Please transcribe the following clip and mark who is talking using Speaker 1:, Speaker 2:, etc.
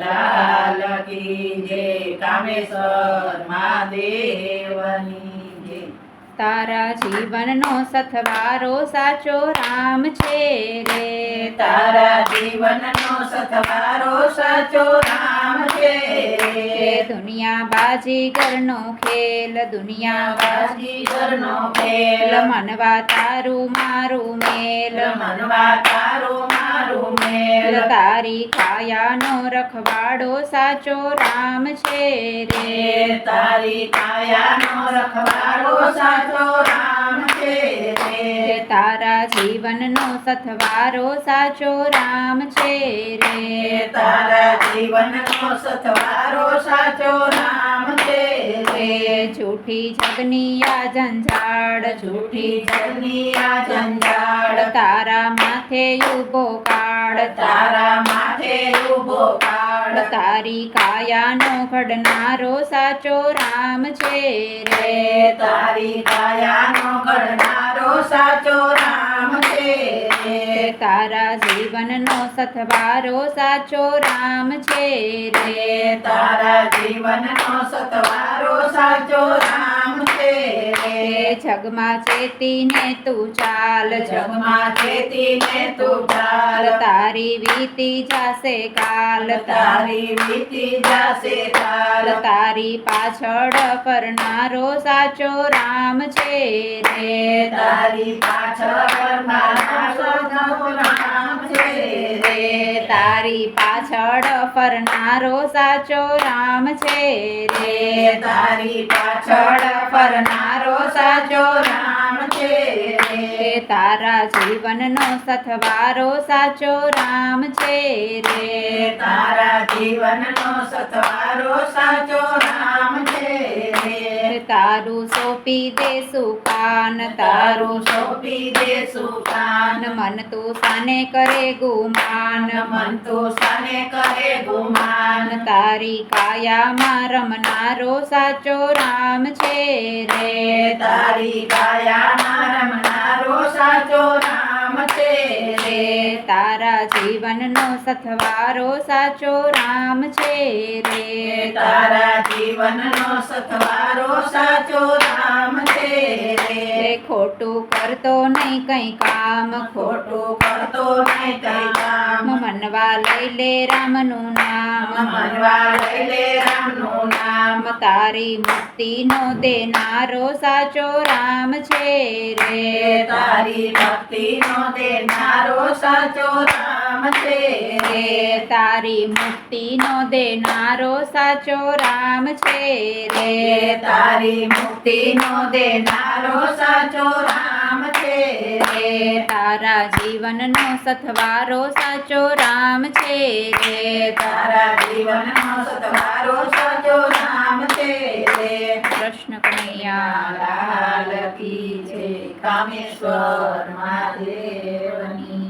Speaker 1: લાલ કી જય કામેશ્વર મહાદેવની જય।
Speaker 2: તારા જીવનનો સથવારો સાચો રામ છે રે।
Speaker 1: તારા જીવનનો સથવારો સાચો રામ છે રે।
Speaker 2: દુનિયા બાજીગરનો ખેલ, દુનિયા
Speaker 1: બાજીગરનો ખેલ,
Speaker 2: મનવા તારું મારું મેલ,
Speaker 1: મનવા તારું મારું મેલ।
Speaker 2: તારી કાયાનો રખવાડો સાચો રામ છે રે।
Speaker 1: તારી કાયાનો રખવાડો સાચો રામ છે રે।
Speaker 2: તારા જીવનનો સથવારો સાચો રામ છે રે।
Speaker 1: તારા જીવનનો સથવારો સાચો રામ છે રે।
Speaker 2: જૂઠી જગની આ ઝંઝાળ,
Speaker 1: જૂઠી જગની આ ઝંઝાળ,
Speaker 2: તારા માથે ઊભો કાળ,
Speaker 1: તારા માથે ઊભો કાળ।
Speaker 2: તારી કાયાનો ઘડનારો સાચો રામ છે રે।
Speaker 1: તારી કાયાનો ઘડનારો સાચો રામ છે રે।
Speaker 2: તારા જીવનનો સથવારો સાચો રામ છે રે।
Speaker 1: તારા જીવનનો સથવારો સાચો રામ છે રે।
Speaker 2: જગમાં ચેતીને તું ચાલ,
Speaker 1: જગમાં ચેતીને તું ચાલ,
Speaker 2: તારી વીતી જાશે કાલ,
Speaker 1: તારી વીતી જાશે કાલ।
Speaker 2: તારી પાછળ ફરનારો સાચો રામ છે રે।
Speaker 1: તારી પાછળ મારો રામ છે રે।
Speaker 2: તારી પાછળ ફરનારો સાચો રામ છે રે।
Speaker 1: તારી પાછળ ફરનારો સાચો રામ છે રે।
Speaker 2: તારા જીવનનો સથવારો સાચો રામ છે રે।
Speaker 1: તારા જીવનનો સથવારો સાચો રામ છે રે।
Speaker 2: તારું સોંપી દેશું કાન,
Speaker 1: તારું સોંપી દેશું કાન,
Speaker 2: મન તું સાને કરે ગુમાન,
Speaker 1: મન તું સાને કરે ગુમાન।
Speaker 2: તારી કાયામાં રમનારો સાચો રામ છે રે।
Speaker 1: તારી કાયામાં રમનારો સાચો રામ છે રે।
Speaker 2: તારા જીવનનો સથવારો સાચો રામ છે રે।
Speaker 1: તારા જીવનનો સથવારો સાચો રામ છે રે।
Speaker 2: ખોટું કરતો નહીં કઈ કામ,
Speaker 1: ખોટું કરતો નહીં કઈ કામ,
Speaker 2: મનવા લઈ લે રામનું નામ,
Speaker 1: મનવા લઈ લે રામનું નામ।
Speaker 2: તારી મુક્તિનો દેનારો સાચો રામ છે રે।
Speaker 1: તારી ભક્તિનો દેનારો સાચો રામ છે રે।
Speaker 2: તારી મુક્તિનો દેનારો સાચો રામ છે રે।
Speaker 1: તારી મુક્તિનો દેનારો સાચો રામ છે રે।
Speaker 2: તારા જીવનનો સથવારો સાચો રામ છે રે।
Speaker 1: તારા જીવનનો સથવારો સાચો રામ છે રે।
Speaker 2: કૃષ્ણ કનૈયા
Speaker 1: લાલ કી જય કામેશ્વર મહાદેવની